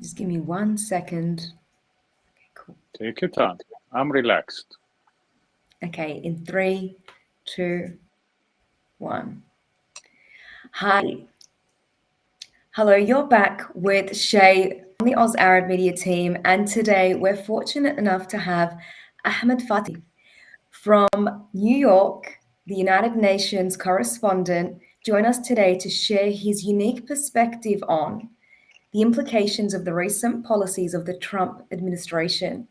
Just give me 1 second. Okay, cool. Take your time. I'm relaxed. Okay, in 3, 2, 1. Hi. Hello, you're back with Chay from the Oz Arab Media team, and today we're fortunate enough to have Ahmed Fathi from New York, the United Nations correspondent, join us today to share his unique perspective on the implications of the recent policies of the Trump administration.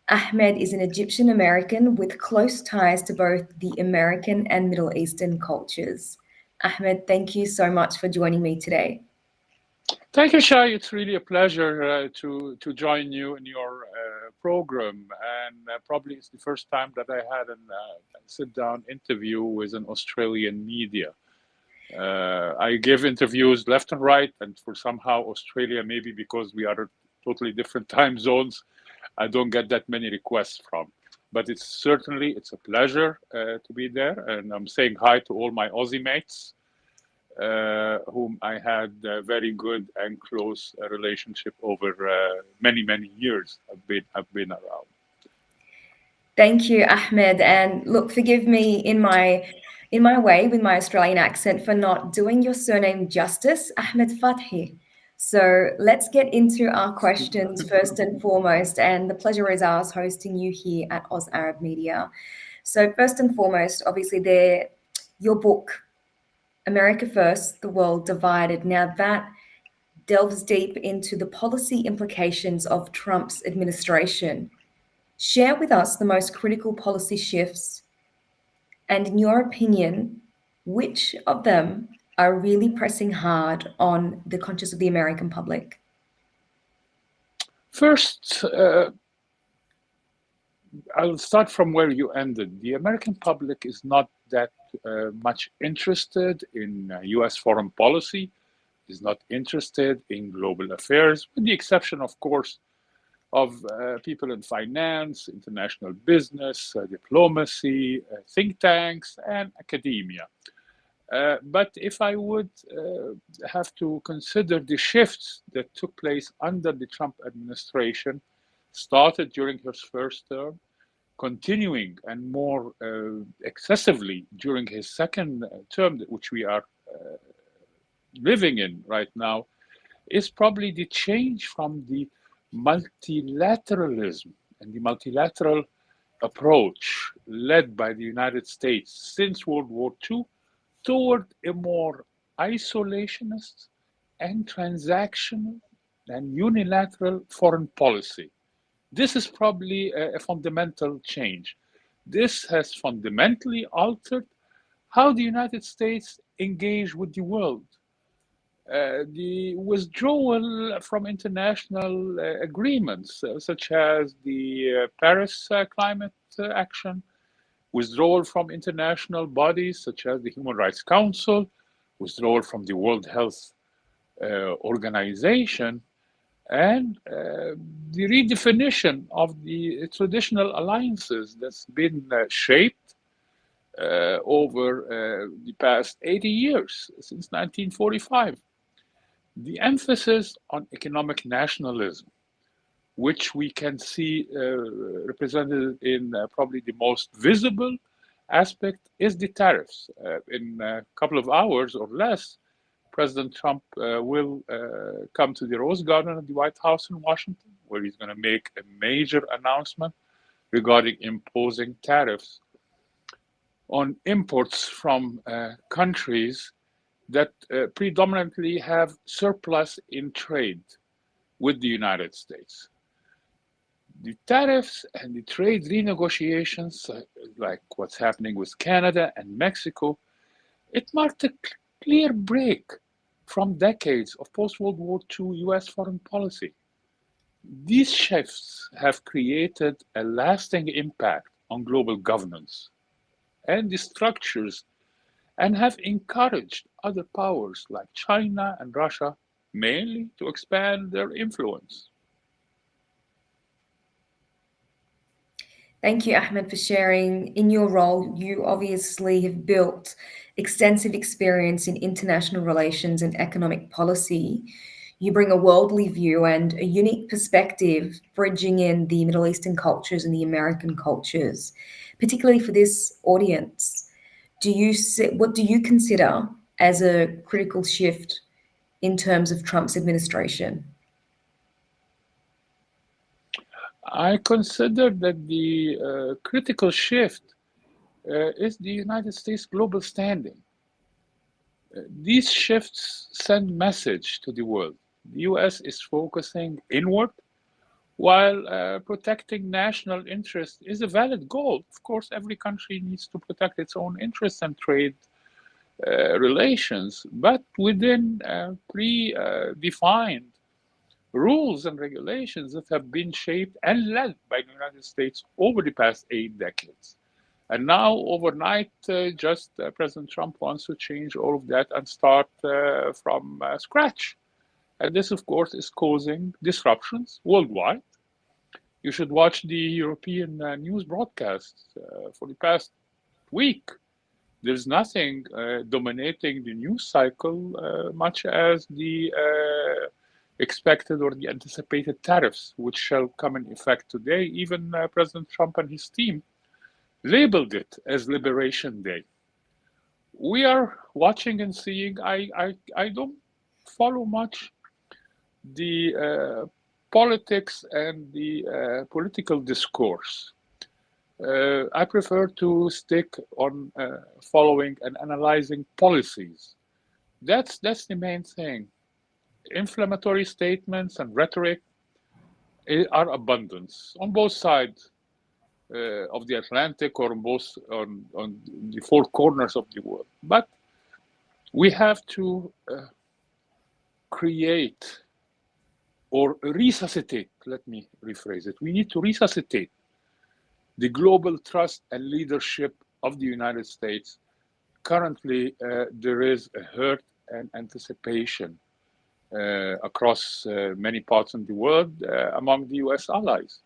Ahmed is an Egyptian American with close ties to both the American and Middle Eastern cultures. Ahmed, thank you so much for joining me today. Thank you, Shai. It's really a pleasure to join you in your program. And probably it's the first time that I had a sit-down interview with an Australian media. I give interviews left and right, and for somehow Australia, maybe because we are totally different time zones, I don't get that many requests from. But it's a pleasure to be there, and I'm saying hi to all my Aussie mates, whom I had a very good and close relationship over many years. I've been around. Thank you, Ahmed. And look, forgive me in my way with my Australian accent for not doing your surname justice, Ahmed Fathi. So let's get into our questions first and foremost. And the pleasure is ours hosting you here at Oz Arab Media. So first and foremost, obviously, your book, America First, The World Divided. Now that delves deep into the policy implications of Trump's administration. Share with us the most critical policy shifts, and in your opinion, which of them are really pressing hard on the conscience of the American public? First, I'll start from where you ended. The American public is not that much interested in US foreign policy, is not interested in global affairs, with the exception, of course, of people in finance, international business, diplomacy, think tanks, and academia. But if I would have to consider the shifts that took place under the Trump administration, started during his first term, continuing and more excessively during his second term, which we are living in right now, is probably the change from the multilateralism and the multilateral approach led by the United States since World War II toward a more isolationist and transactional and unilateral foreign policy. This is probably a fundamental change. This has fundamentally altered how the United States engage with the world. The withdrawal from international agreements, such as the Paris Climate Action, withdrawal from international bodies such as the Human Rights Council, withdrawal from the World Health Organization, and the redefinition of the traditional alliances that's been shaped over the past 80 years, since 1945. The emphasis on economic nationalism, which we can see represented in probably the most visible aspect, is the tariffs. In a couple of hours or less, President Trump will come to the Rose Garden at the White House in Washington, where he's going to make a major announcement regarding imposing tariffs on imports from countries that predominantly have surplus in trade with the United States. The tariffs and the trade renegotiations, like what's happening with Canada and Mexico, it marked a clear break from decades of post-World War II US foreign policy. These shifts have created a lasting impact on global governance and the structures, and have encouraged other powers like China and Russia mainly to expand their influence. Thank you, Ahmed, for sharing. In your role, you obviously have built extensive experience in international relations and economic policy. You bring a worldly view and a unique perspective, bridging in the Middle Eastern cultures and the American cultures, particularly for this audience. What do you consider as a critical shift in terms of Trump's administration? I consider that the critical shift is the United States global standing. These shifts send message to the world. The US is focusing inward while protecting national interest is a valid goal. Of course, every country needs to protect its own interests and trade relations, but within predefined rules and regulations that have been shaped and led by the United States over the past 8 decades. And now, overnight, President Trump wants to change all of that and start from scratch. And this, of course, is causing disruptions worldwide. You should watch the European news broadcasts for the past week. There's nothing dominating the news cycle much as the expected or the anticipated tariffs, which shall come in effect today. Even President Trump and his team labeled it as Liberation Day. We are watching and seeing. I don't follow much the politics and the political discourse. I prefer to stick on following and analyzing policies. That's the main thing. Inflammatory statements and rhetoric are abundant on both sides of the Atlantic or on the four corners of the world. But we have to create or resuscitate, let me rephrase it. We need to resuscitate the global trust and leadership of the United States. Currently, there is a hurt and anticipation across many parts of the world among the US allies.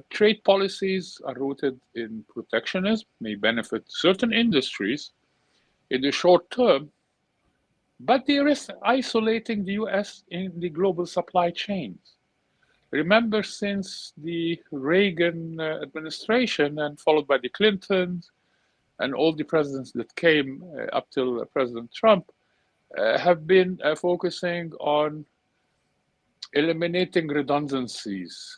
Trade policies are rooted in protectionism, may benefit certain industries in the short term, but they risk isolating the US in the global supply chains. Remember, since the Reagan administration and followed by the Clintons and all the presidents that came up till President Trump have been focusing on eliminating redundancies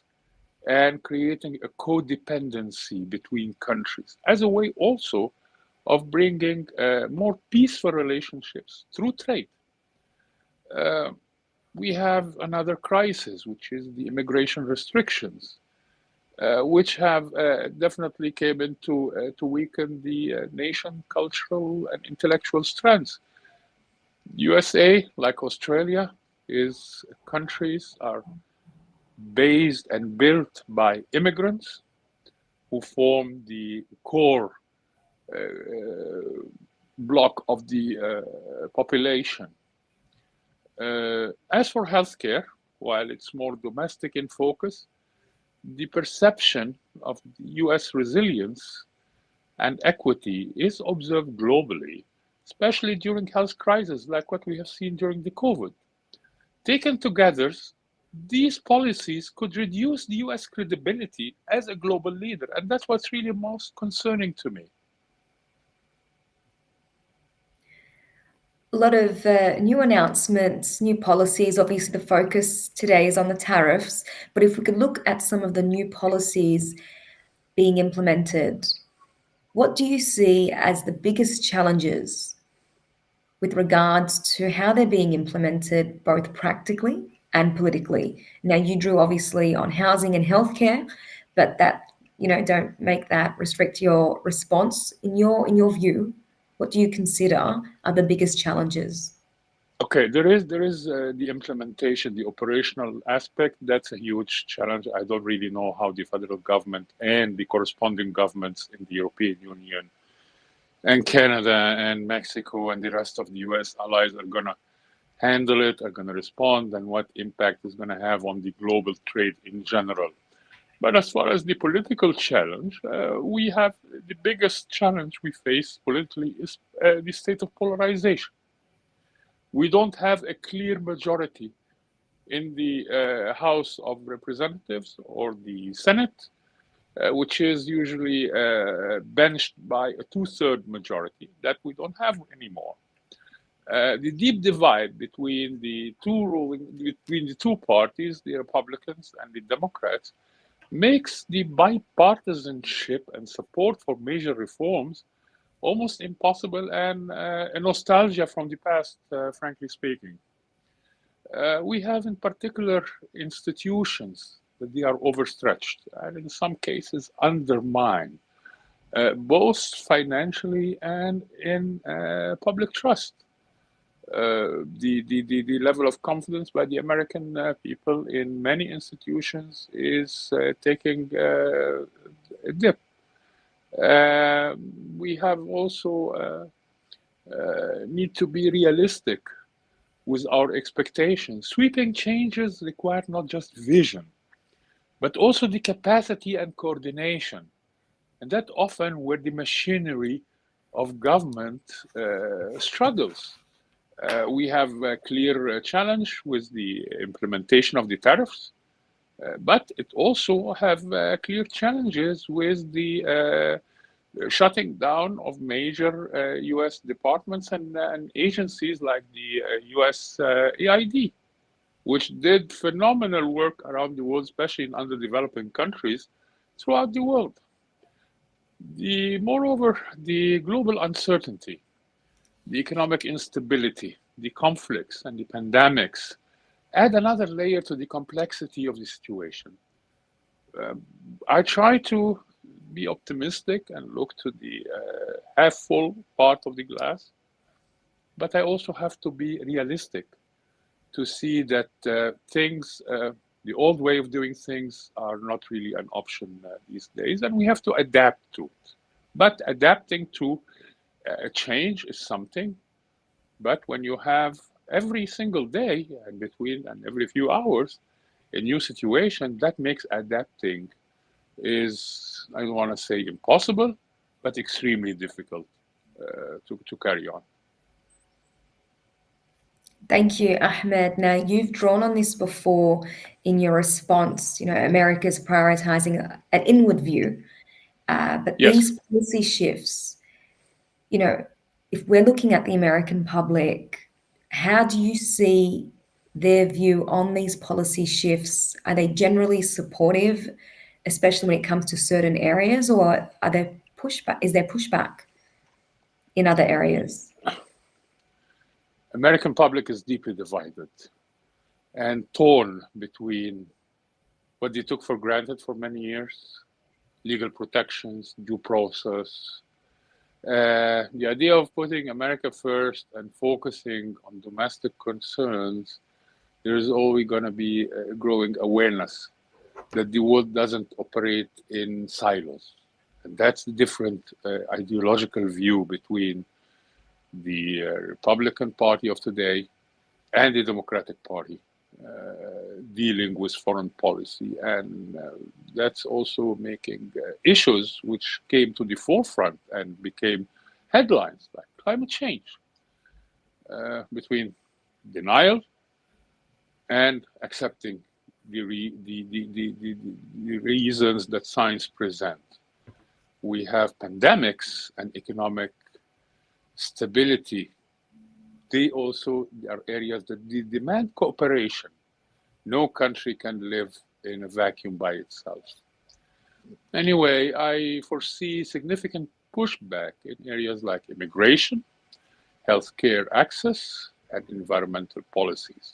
and creating a codependency between countries as a way also of bringing more peaceful relationships through trade. We have another crisis, which is the immigration restrictions, which have definitely came in to weaken the nation cultural and intellectual strengths. USA, like Australia, countries are based and built by immigrants who form the core block of the population. As for healthcare, while it's more domestic in focus, the perception of US resilience and equity is observed globally, especially during health crises like what we have seen during the COVID. Taken together, these policies could reduce the US credibility as a global leader, and that's what's really most concerning to me. A lot of new announcements, new policies. Obviously, the focus today is on the tariffs, but if we could look at some of the new policies being implemented, what do you see as the biggest challenges with regards to how they're being implemented, both practically and politically? Now, you drew obviously on housing and healthcare, but that, don't make that restrict your response. In your view, what do you consider are the biggest challenges? Okay, there is the implementation, the operational aspect. That's a huge challenge. I don't really know how the federal government and the corresponding governments in the European Union and Canada and Mexico and the rest of the US allies are going to handle it, are going to respond, and what impact it's going to have on the global trade in general. But as far as the political challenge, we have the biggest challenge we face politically is the state of polarization. We don't have a clear majority in the House of Representatives or the Senate, which is usually benched by a two-thirds majority that we don't have anymore. The deep divide between the two parties, the Republicans and the Democrats, makes the bipartisanship and support for major reforms almost impossible and a nostalgia from the past, frankly speaking. We have in particular institutions that they are overstretched and in some cases undermined, both financially and in public trust. The level of confidence by the American people in many institutions is taking a dip. We have also need to be realistic with our expectations. Sweeping changes require not just vision, but also the capacity and coordination. And that often where the machinery of government struggles. We have a clear challenge with the implementation of the tariffs, but it also have clear challenges with the shutting down of major US departments and agencies like the US EID, which did phenomenal work around the world, especially in underdeveloping countries throughout the world. Moreover, the global uncertainty, the economic instability, the conflicts and the pandemics add another layer to the complexity of the situation. I try to be optimistic and look to the half full part of the glass, but I also have to be realistic to see that the old way of doing things are not really an option these days, and we have to adapt to it. But adapting to a change is something, but when you have every single day and every few hours a new situation, that makes adapting is, I don't want to say impossible, but extremely difficult to carry on. Thank you, Ahmed. Now, you've drawn on this before in your response. America's prioritizing an inward view, but Yes. these policy shifts, if we're looking at the American public, how do you see their view on these policy shifts? Are they generally supportive, especially when it comes to certain areas, or are there pushback? Is there pushback in other areas? American public is deeply divided and torn between what they took for granted for many years, legal protections, due process, the idea of putting America first and focusing on domestic concerns. There is always going to be a growing awareness that the world doesn't operate in silos. And that's the different ideological view between the Republican Party of today and the Democratic Party dealing with foreign policy. And that's also making issues which came to the forefront and became headlines like climate change, between denial and accepting the reasons that science present. We have pandemics and economic stability. They also are areas that demand cooperation. No country can live in a vacuum by itself. Anyway, I foresee significant pushback in areas like immigration, healthcare access, and environmental policies.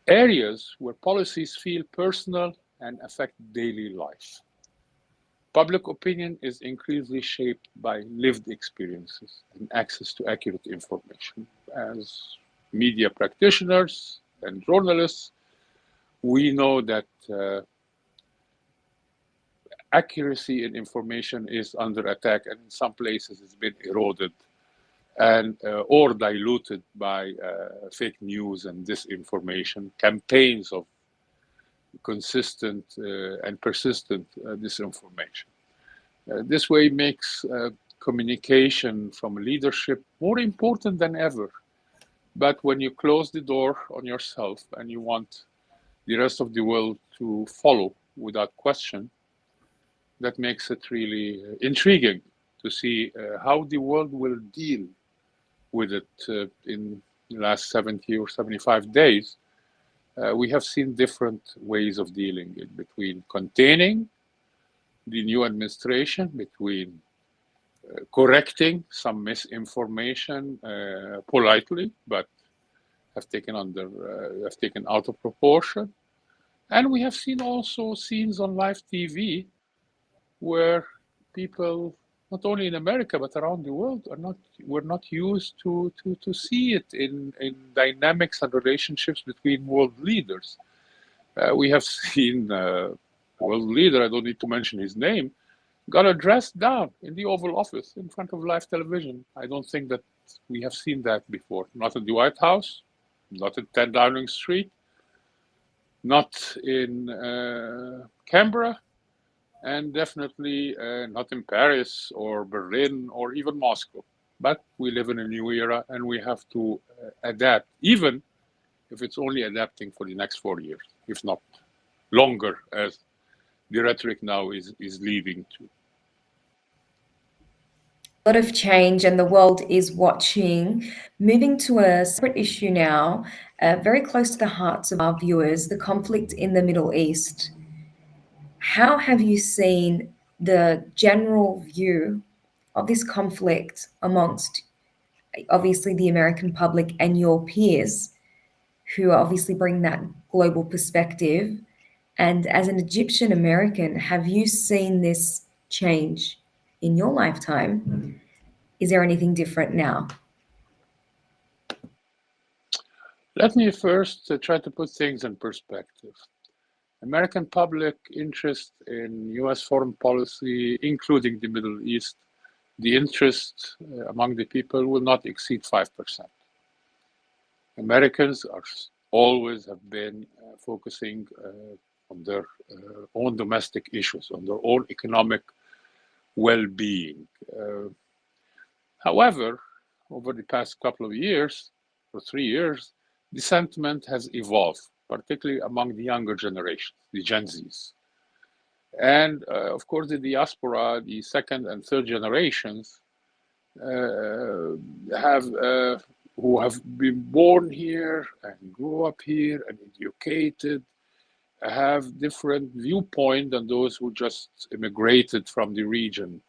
Areas where policies feel personal and affect daily life. Public opinion is increasingly shaped by lived experiences and access to accurate information. As media practitioners and journalists, we know that accuracy in information is under attack, and in some places it's been eroded and or diluted by fake news and disinformation, campaigns of consistent and persistent disinformation. This way makes communication from leadership more important than ever, But when you close the door on yourself and you want the rest of the world to follow without question, that makes it really intriguing to see how the world will deal with it in the last 70 or 75 days. We have seen different ways of dealing it, between containing the new administration, between correcting some misinformation politely, but have taken out of proportion. And we have seen also scenes on live TV where people, not only in America but around the world, were not used to see it in dynamics and relationships between world leaders. We have seen a world leader, I don't need to mention his name, got addressed down in the Oval Office in front of live television. I don't think that we have seen that before. Not at the White House, not at 10 Downing Street, not in Canberra, and definitely not in Paris or Berlin or even Moscow. But we live in a new era and we have to adapt, even if it's only adapting for the next 4 years, if not longer, as the rhetoric now is leading to. A lot of change, and the world is watching. Moving to a separate issue now, very close to the hearts of our viewers, the conflict in the Middle East. How have you seen the general view of this conflict amongst, obviously, the American public and your peers, who obviously bring that global perspective? And as an Egyptian American, have you seen this change in your lifetime? Is there anything different now? Let me first try to put things in perspective. American public interest in US foreign policy, including the Middle East, the interest among the people will not exceed 5%. Americans always have been focusing on their own domestic issues, on their own economic well-being. However, over the past couple of years, or 3 years, the sentiment has evolved, particularly among the younger generations, the Gen Zs. And of course, the diaspora, the second and third generations, who have been born here and grew up here and educated, have different viewpoint than those who just immigrated from the region.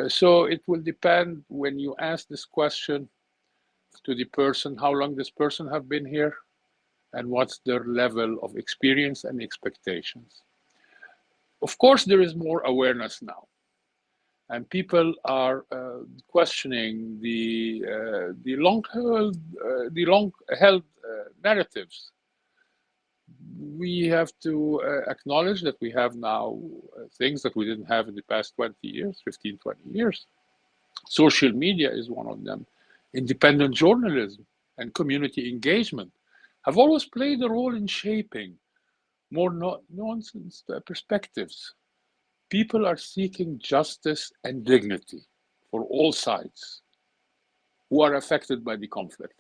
So it will depend when you ask this question to the person, how long this person have been here and what's their level of experience and expectations. Of course, there is more awareness now, and people are questioning the long-held narratives. We have to acknowledge that we have now things that we didn't have in the past 20 years, 15, 20 years. Social media is one of them. Independent journalism and community engagement have always played a role in shaping more nonsense perspectives. People are seeking justice and dignity for all sides who are affected by the conflict.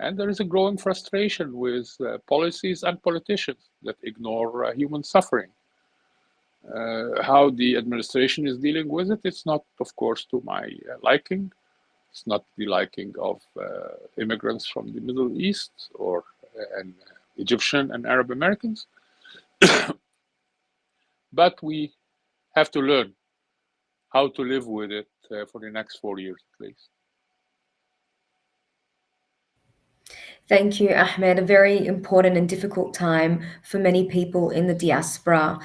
And there is a growing frustration with policies and politicians that ignore human suffering. How the administration is dealing with it, it's not, of course, to my liking. It's not the liking of immigrants from the Middle East or and Egyptian and Arab Americans. But we have to learn how to live with it for the next 4 years at least. Thank you, Ahmed. A very important and difficult time for many people in the diaspora.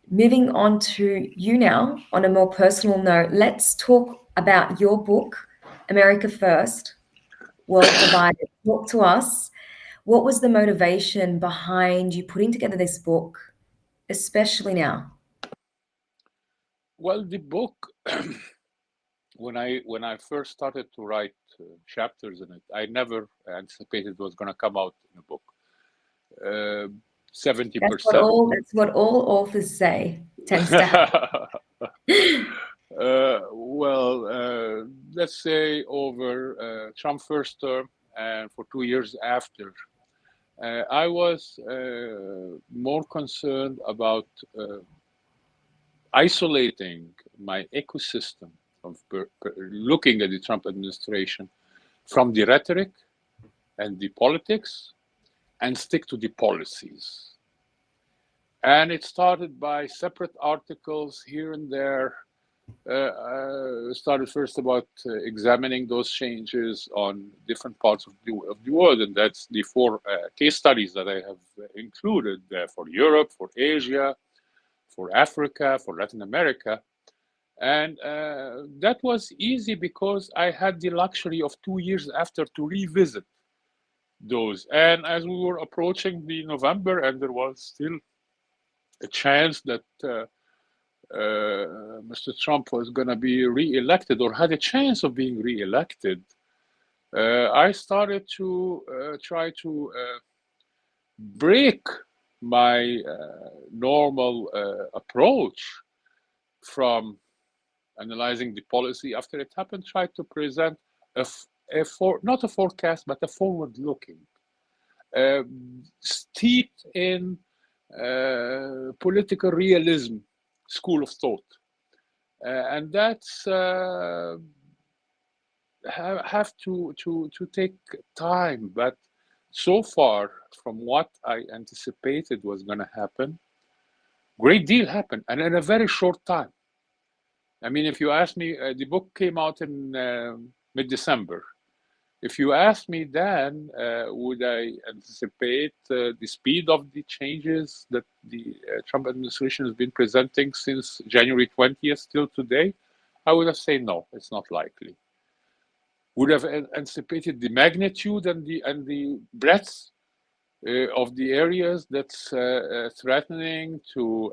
Moving on to you now, on a more personal note, let's talk about your book, America First, World Divided. Talk to us. What was the motivation behind you putting together this book, especially now? Well, the book, when I first started to write chapters in it, I never anticipated it was going to come out in a book. 70%. That's what all authors say. Tends to happen. Let's say over Trump's first term and for 2 years after, I was more concerned about isolating my ecosystem of looking at the Trump administration from the rhetoric and the politics and stick to the policies. And it started by separate articles here and there. Started first about examining those changes on different parts of the world, and that's the 4 case studies that I have included for Europe, for Asia, for Africa, for Latin America. And that was easy because I had the luxury of 2 years after to revisit those. And as we were approaching the November, and there was still a chance that Mr. Trump was going to be re-elected or had a chance of being re-elected, I started to try to break my normal approach from analyzing the policy after it happened, try to present not a forecast, but a forward-looking, steeped in political realism school of thought, and that's have to take time. But so far, from what I anticipated was going to happen, great deal happened, and in a very short time. I mean, if you ask me, the book came out in mid-December. If you asked me then, would I anticipate the speed of the changes that the Trump administration has been presenting since January 20th till today, I would have said no, it's not likely. Would have anticipated the magnitude and the breadth of the areas that's threatening to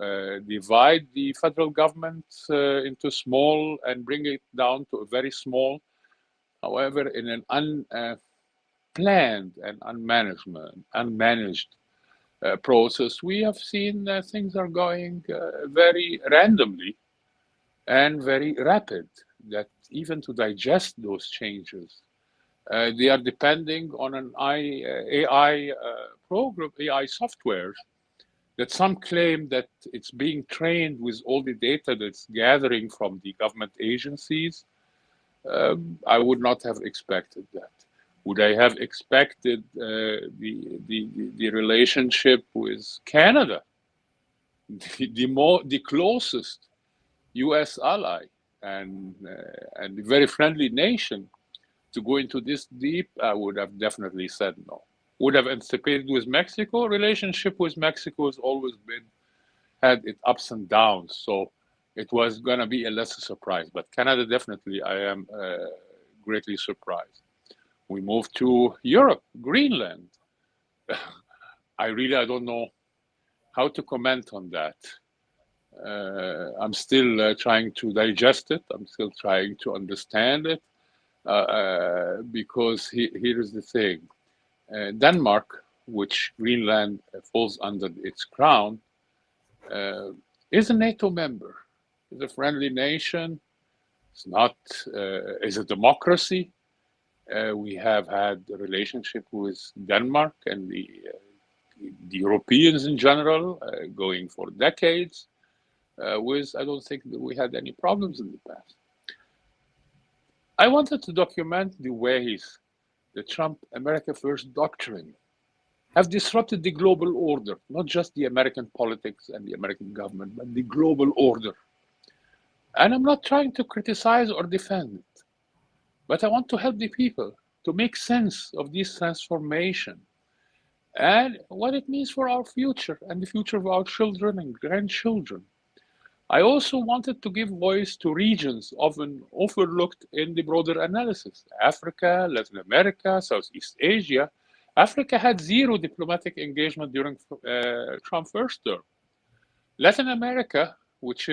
divide the federal government into small and bring it down to a very small. However, in an unplanned and unmanaged process, we have seen things are going very randomly and very rapid, that even to digest those changes, they are depending on an AI program, AI software, that some claim that it's being trained with all the data that's gathering from the government agencies. I would not have expected that. Would I have expected the relationship with Canada, the closest U.S. ally and the very friendly nation, to go into this deep? I would have definitely said no. Would have anticipated with Mexico. Relationship with Mexico has always had its ups and downs, so it was going to be a lesser surprise. But Canada, definitely, I am greatly surprised. We moved to Europe, Greenland. I don't know how to comment on that. I'm still trying to digest it. I'm still trying to understand it, because here's the thing. Denmark, which Greenland falls under its crown, is a NATO member. Is a friendly nation. It's not. Is a democracy. We have had a relationship with Denmark and the Europeans in general, going for decades. I don't think that we had any problems in the past. I wanted to document the ways the Trump America First doctrine have disrupted the global order, not just the American politics and the American government, but the global order. And I'm not trying to criticize or defend it, but I want to help the people to make sense of this transformation and what it means for our future and the future of our children and grandchildren. I also wanted to give voice to regions often overlooked in the broader analysis: Africa, Latin America, Southeast Asia. Africa had zero diplomatic engagement during Trump's first term. Latin America, which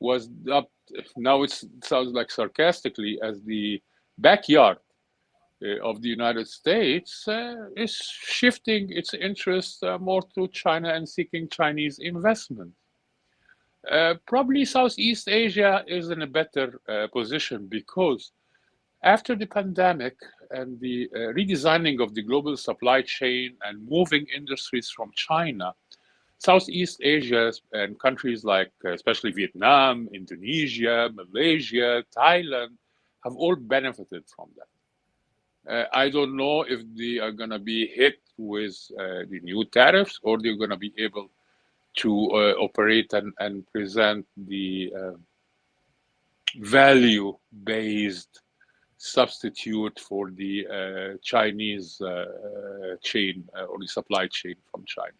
was up, now it sounds like sarcastically, as the backyard of the United States, is shifting its interest more to China and seeking Chinese investment. Probably Southeast Asia is in a better position because After the pandemic and the redesigning of the global supply chain and moving industries from China, Southeast Asia and countries like especially Vietnam, Indonesia, Malaysia, Thailand have all benefited from that. I don't know if they are going to be hit with the new tariffs or they're going to be able to operate and present the value-based substitute for the Chinese chain or the supply chain from China.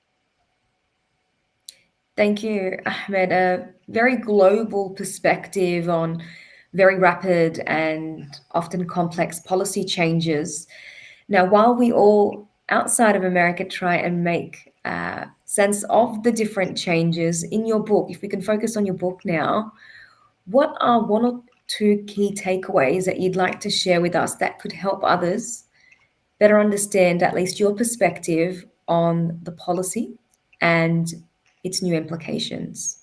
Thank you, Ahmed. A very global perspective on very rapid and often complex policy changes. Now, while we all outside of America try and make sense of the different changes in your book, if we can focus on your book now, what are one or two key takeaways that you'd like to share with us that could help others better understand at least your perspective on the policy and its new implications?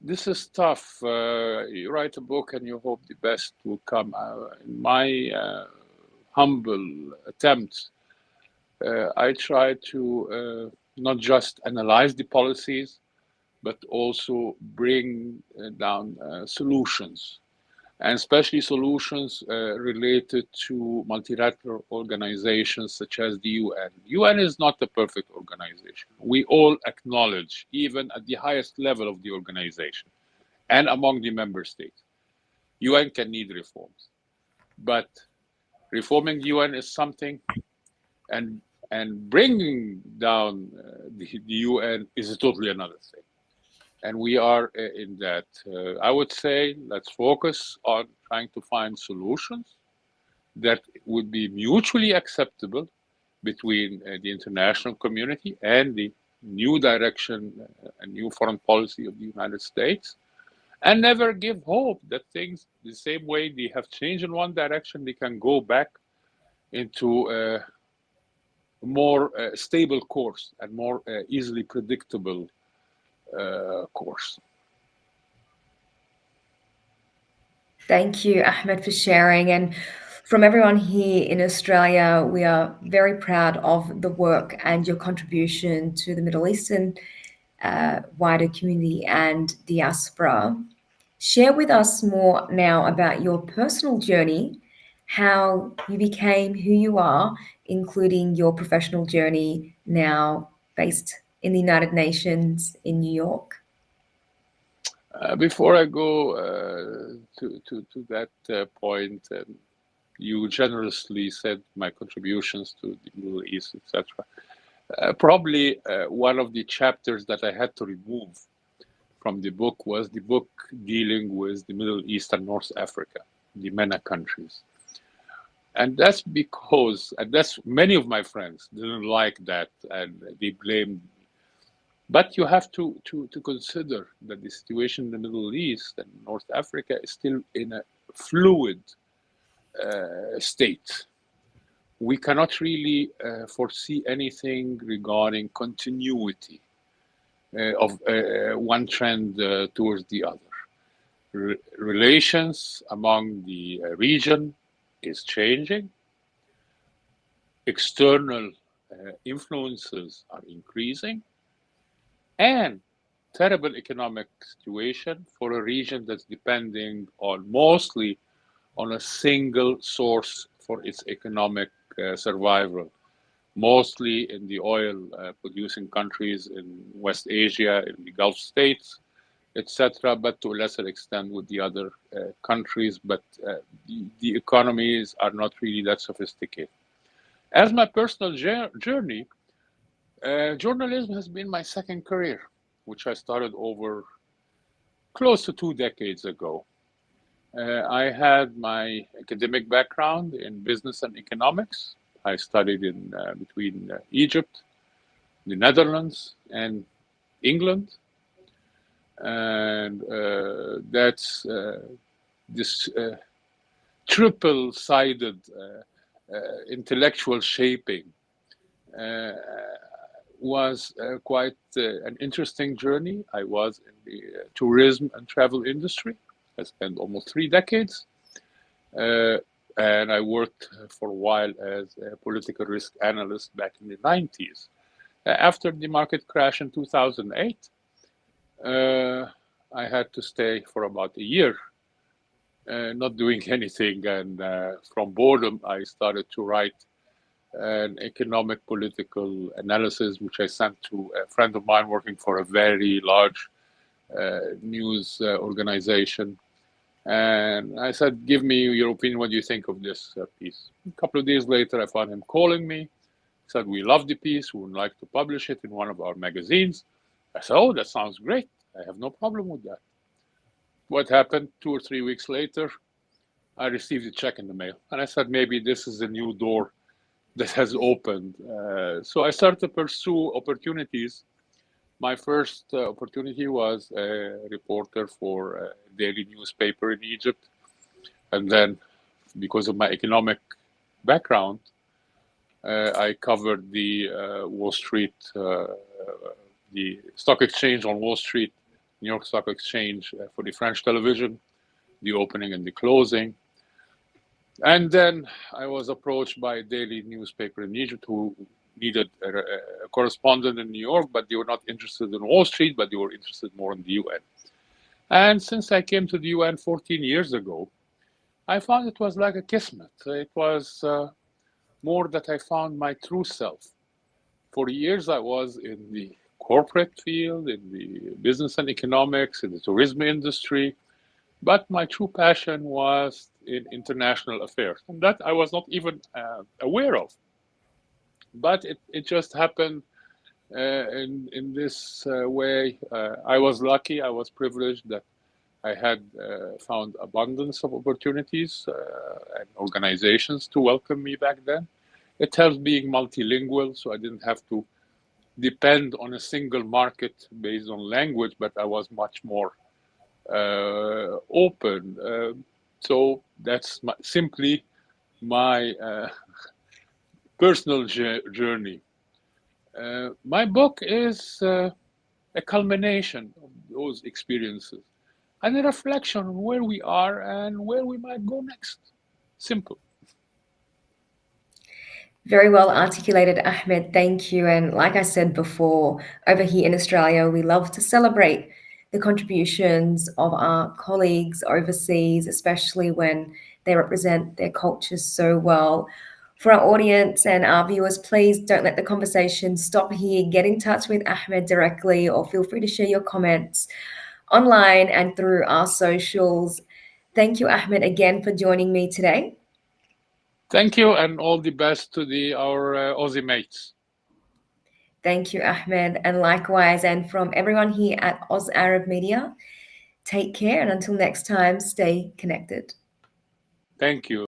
This is tough. You write a book and you hope the best will come. In my humble attempt, I try to not just analyze the policies, but also bring down solutions, and especially solutions related to multilateral organizations such as the UN. UN is not a perfect organization. We all acknowledge, even at the highest level of the organization and among the member states, UN can need reforms. But reforming the UN is something, and bringing down the UN is totally another thing. And we are in that. I would say let's focus on trying to find solutions that would be mutually acceptable between the international community and the new direction and new foreign policy of the United States, and never give hope that things, the same way they have changed in one direction, they can go back into a more stable course and more easily predictable course. Thank you, Ahmed, for sharing. And from everyone here in Australia, we are very proud of the work and your contribution to the Middle Eastern wider community and diaspora. Share with us more now about your personal journey, how you became who you are, including your professional journey now based in the United Nations in New York. Before I go to that point, you generously said my contributions to the Middle East, etc. Probably one of the chapters that I had to remove from the book was the book dealing with the Middle East and North Africa, the MENA countries. And that's because, and that's many of my friends didn't like that and they blamed me. But you have to consider that the situation in the Middle East and North Africa is still in a fluid state. We cannot really foresee anything regarding continuity of one trend towards the other. Relations among the region is changing. External influences are increasing. And terrible economic situation for a region that's depending on mostly on a single source for its economic survival, mostly in the oil producing countries in West Asia, in the Gulf states, etc., but to a lesser extent with the other countries, but the economies are not really that sophisticated. As my personal journey, journalism has been my second career, which I started over close to 2 decades ago. I had my academic background in business and economics. I studied in between Egypt, the Netherlands, and England. And that's this triple-sided intellectual shaping was quite an interesting journey. I was in the tourism and travel industry. I spent almost 3 decades. And I worked for a while as a political risk analyst back in the 90s. After the market crash in 2008, I had to stay for about a year, not doing anything. And from boredom, I started to write an economic political analysis, which I sent to a friend of mine working for a very large news organization. And I said, give me your opinion. What do you think of this piece? A couple of days later, I found him calling me. He said, we love the piece. We would like to publish it in one of our magazines. I said, oh, that sounds great. I have no problem with that. What happened 2 or 3 weeks later, I received a check in the mail. And I said, maybe this is a new door that has opened. So I started to pursue opportunities. My first opportunity was a reporter for a daily newspaper in Egypt. And then, because of my economic background, I covered the Wall Street, the stock exchange on Wall Street, New York Stock Exchange for the French television, the opening and the closing. And then I was approached by a daily newspaper in Egypt who needed a correspondent in New York, but they were not interested in Wall Street, but they were interested more in the UN. And since I came to the UN 14 years ago, I found it was like a kismet. It was more that I found my true self. For years, I was in the corporate field, in the business and economics, in the tourism industry, but my true passion was in international affairs, and that I was not even aware of. But it just happened in this way. I was lucky, I was privileged that I had found abundance of opportunities and organizations to welcome me back then. It helped being multilingual, so I didn't have to depend on a single market based on language, but I was much more open. So that's simply my personal journey. My book is a culmination of those experiences and a reflection on where we are and where we might go next. Simple. Very well articulated, Ahmed. Thank you. And like I said before, over here in Australia, we love to celebrate the contributions of our colleagues overseas, especially when they represent their cultures so well. For our audience and our viewers, please don't let the conversation stop here. Get in touch with Ahmed directly, or feel free to share your comments online and through our socials. Thank you, Ahmed, again for joining me today. Thank you, and all the best to our Aussie mates. Thank you, Ahmed, and likewise, and from everyone here at Oz Arab Media, take care, and until next time, stay connected. Thank you.